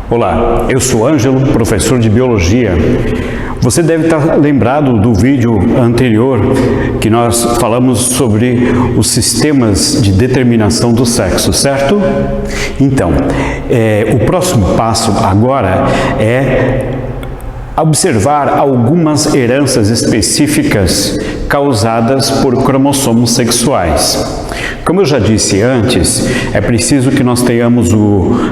Olá, eu sou Ângelo, professor de Biologia. Você deve estar lembrado do vídeo anterior que nós falamos sobre os sistemas de determinação do sexo, certo? Então, o próximo passo agora é observar algumas heranças específicas causadas por cromossomos sexuais. Como eu já disse antes, é preciso que nós tenhamos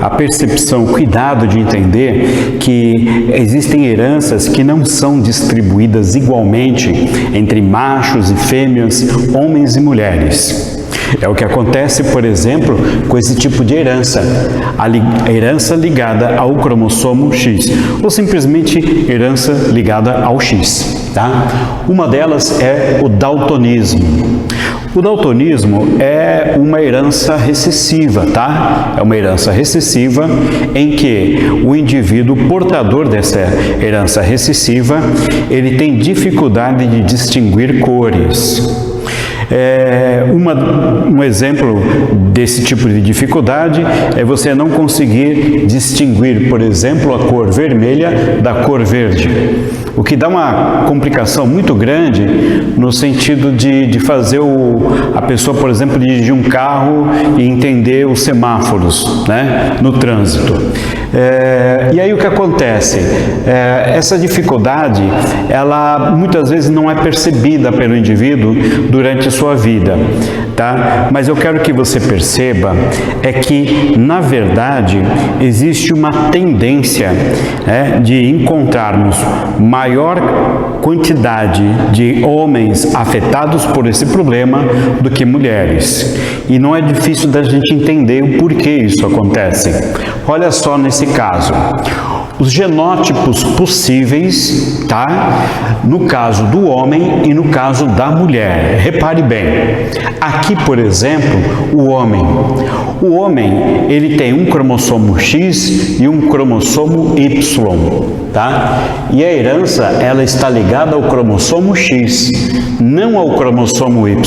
a percepção, o cuidado de entender que existem heranças que não são distribuídas igualmente entre machos e fêmeas, homens e mulheres. É o que acontece, por exemplo, com esse tipo de herança, a herança ligada ao cromossomo X, ou simplesmente herança ligada ao X, tá? Uma delas é o daltonismo. O daltonismo é uma herança recessiva, tá? É uma herança recessiva em que o indivíduo portador dessa herança recessiva, ele tem dificuldade de distinguir cores. Um exemplo desse tipo de dificuldade é você não conseguir distinguir, por exemplo, a cor vermelha da cor verde, o que dá uma complicação muito grande no sentido de fazer a pessoa, por exemplo, dirigir um carro e entender os semáforos, né, no trânsito. E aí o que acontece? Essa dificuldade, ela muitas vezes não é percebida pelo indivíduo durante a sua vida, tá? Mas eu quero que você perceba que, na verdade, existe uma tendência de encontrarmos maior quantidade de homens afetados por esse problema do que mulheres. E não é difícil da gente entender o porquê isso acontece. Olha só nesse caso. Os genótipos possíveis, tá? No caso do homem e no caso da mulher. Repare bem. Aqui, por exemplo, o homem, ele tem um cromossomo X e um cromossomo Y, tá? E a herança, ela está ligada ao cromossomo X, não ao cromossomo Y.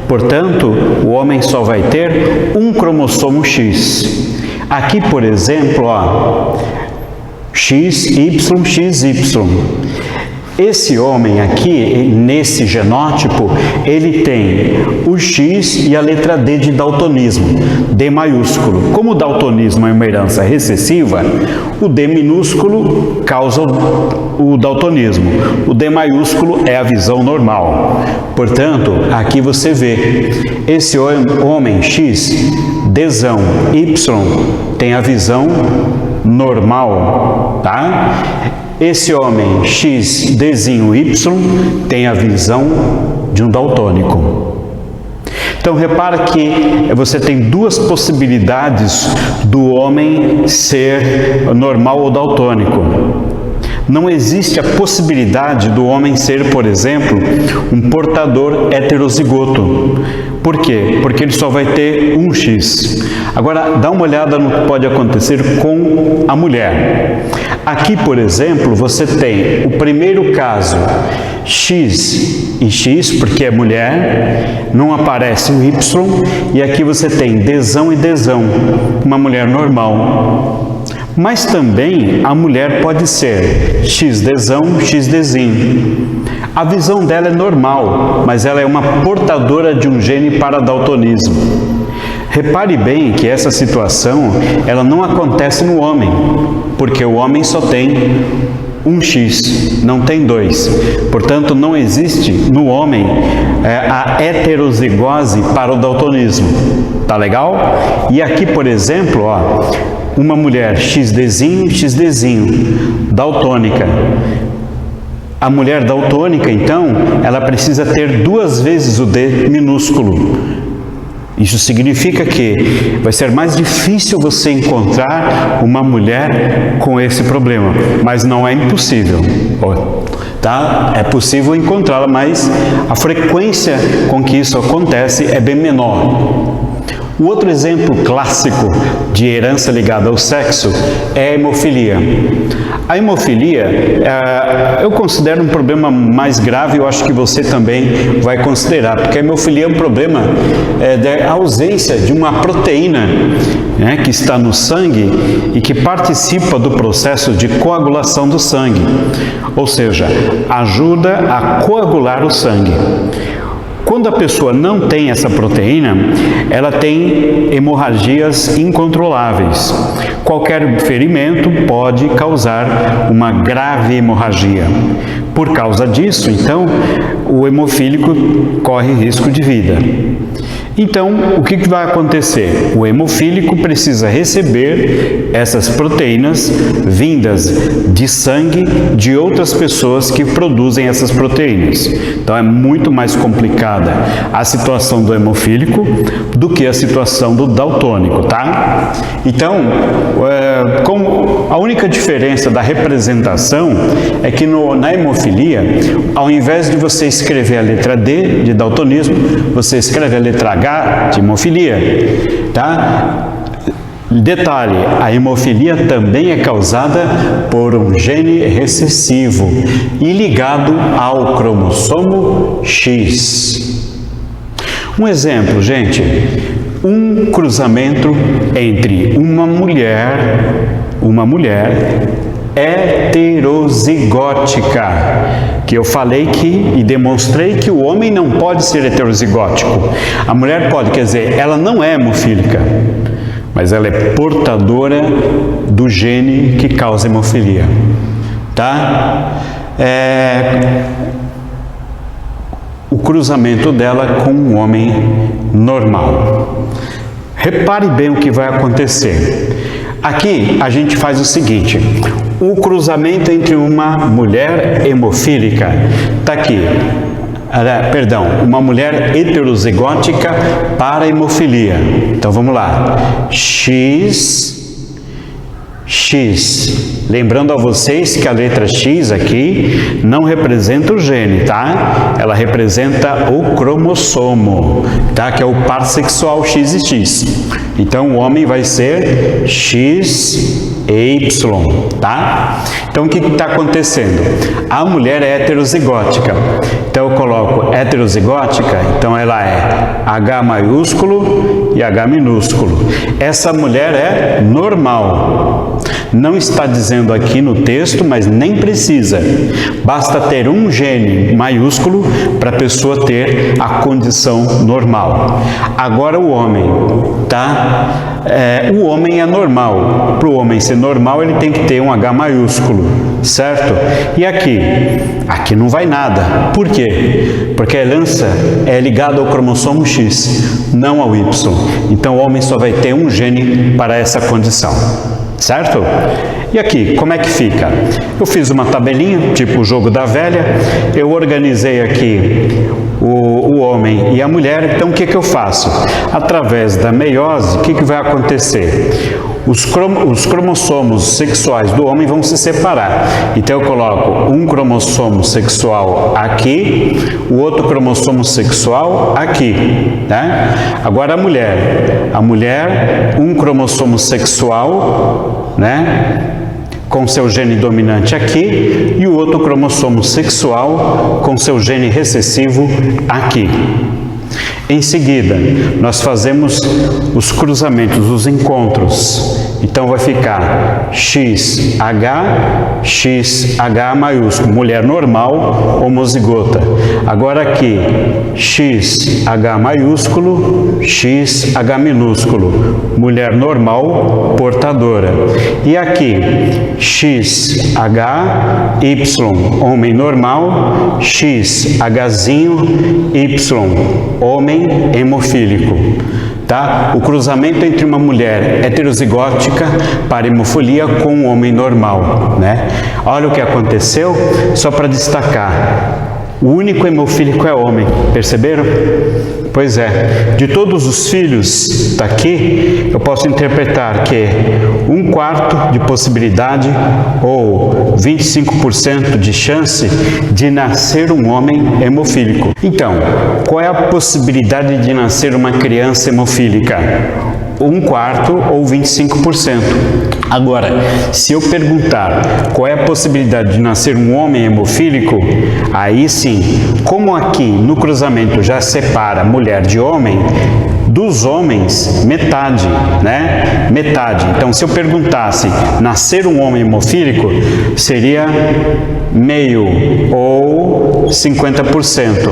Portanto, o homem só vai ter um cromossomo X. Aqui, por exemplo, ó, XY, XY. Esse homem aqui, nesse genótipo, ele tem o X e a letra D de daltonismo, D maiúsculo. Como o daltonismo é uma herança recessiva, o D minúsculo causa o daltonismo. O D maiúsculo é a visão normal. Portanto, aqui você vê, esse homem X, Dzão, Y, tem a visão normal, tá? Esse homem X, Dzinho, Y tem a visão de um daltônico. Então repara que você tem duas possibilidades do homem ser normal ou daltônico. Não existe a possibilidade do homem ser, por exemplo, um portador heterozigoto. Por quê? Porque ele só vai ter um X. Agora, dá uma olhada no que pode acontecer com a mulher. Aqui, por exemplo, você tem o primeiro caso, X e X, porque é mulher, não aparece o Y, e aqui você tem Dzão e Dzão, uma mulher normal. Mas também a mulher pode ser XDzão, XDzinho. A visão dela é normal, mas ela é uma portadora de um gene para daltonismo. Repare bem que essa situação, ela não acontece no homem, porque o homem só tem um X, não tem dois. Portanto, não existe no homem a heterozigose para o daltonismo. Tá legal? E aqui, por exemplo, ó, uma mulher XDzinho, XDzinho, daltônica. A mulher daltônica, então, ela precisa ter 2 vezes o D minúsculo. Isso significa que vai ser mais difícil você encontrar uma mulher com esse problema, mas não é impossível, tá? É possível encontrá-la, mas a frequência com que isso acontece é bem menor. O outro exemplo clássico de herança ligada ao sexo é a hemofilia. A hemofilia, eu considero um problema mais grave, eu acho que você também vai considerar, porque a hemofilia é um problema da ausência de uma proteína, né, que está no sangue e que participa do processo de coagulação do sangue, ou seja, ajuda a coagular o sangue. Quando a pessoa não tem essa proteína, ela tem hemorragias incontroláveis. Qualquer ferimento pode causar uma grave hemorragia. Por causa disso, então, o hemofílico corre risco de vida. Então, o que vai acontecer? O hemofílico precisa receber essas proteínas vindas de sangue de outras pessoas que produzem essas proteínas. Então, é muito mais complicada a situação do hemofílico do que a situação do daltônico, tá? Então, a única diferença da representação é que na hemofilia, ao invés de você escrever a letra D de daltonismo, você escreve a letra H de hemofilia, tá? Detalhe, a hemofilia também é causada por um gene recessivo e ligado ao cromossomo X. Um exemplo, gente, um cruzamento entre uma mulher heterozigótica, que eu falei e demonstrei que o homem não pode ser heterozigótico. A mulher pode, quer dizer, ela não é hemofílica, mas ela é portadora do gene que causa hemofilia, tá? O cruzamento dela com um homem normal. Repare bem o que vai acontecer. Aqui a gente faz o seguinte: o cruzamento entre uma mulher hemofílica, está aqui, uma mulher heterozigótica para hemofilia. Então vamos lá, X. Lembrando a vocês que a letra X aqui não representa o gene, tá? Ela representa o cromossomo, tá? Que é o par sexual X e X. Então o homem vai ser XY, tá? Então o que está acontecendo? A mulher é heterozigótica. Então eu coloco heterozigótica, então ela é H maiúsculo e H minúsculo. Essa mulher é normal. Não está dizendo aqui no texto, mas nem precisa. Basta ter um gene maiúsculo para a pessoa ter a condição normal. Agora o homem, tá? O homem é normal. Para o homem ser normal, ele tem que ter um H maiúsculo, certo? E aqui? Aqui não vai nada. Por quê? Porque a herança é ligada ao cromossomo X, não ao Y. Então o homem só vai ter um gene para essa condição. Certo? E aqui, como é que fica? Eu fiz uma tabelinha, tipo o jogo da velha, eu organizei aqui o homem e a mulher, então o que eu faço? Através da meiose, o que vai acontecer? Os cromossomos sexuais do homem vão se separar. Então eu coloco um cromossomo sexual aqui, o outro cromossomo sexual aqui, né? Agora a mulher, um cromossomo sexual, né? Com seu gene dominante aqui e o outro cromossomo sexual com seu gene recessivo aqui. Em seguida, nós fazemos os cruzamentos, os encontros. Então vai ficar XH maiúsculo, mulher normal, homozigota. Agora aqui, XH maiúsculo, XH minúsculo, mulher normal, portadora. E aqui, XHY, homem normal, XHzinho, Y, homem hemofílico. Tá? O cruzamento entre uma mulher heterozigótica para hemofilia com um homem normal, né? Olha o que aconteceu, só para destacar. O único hemofílico é homem, perceberam? Pois é, de todos os filhos daqui, eu posso interpretar que 1/4 de possibilidade ou 25% de chance de nascer um homem hemofílico. Então, qual é a possibilidade de nascer uma criança hemofílica? 1/4 ou 25%. Agora, se eu perguntar qual é a possibilidade de nascer um homem hemofílico, aí sim, como aqui no cruzamento já separa mulher de homem, dos homens, metade, né? Metade. Então, se eu perguntasse nascer um homem hemofílico, seria meio ou 50%.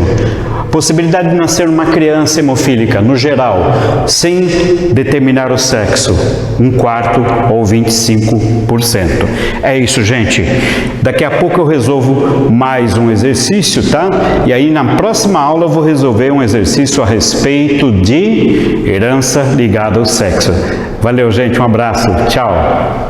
Possibilidade de nascer uma criança hemofílica, no geral, sem determinar o sexo, 1/4 ou 25%. É isso, gente. Daqui a pouco eu resolvo mais um exercício, tá? E aí na próxima aula eu vou resolver um exercício a respeito de herança ligada ao sexo. Valeu, gente. Um abraço. Tchau.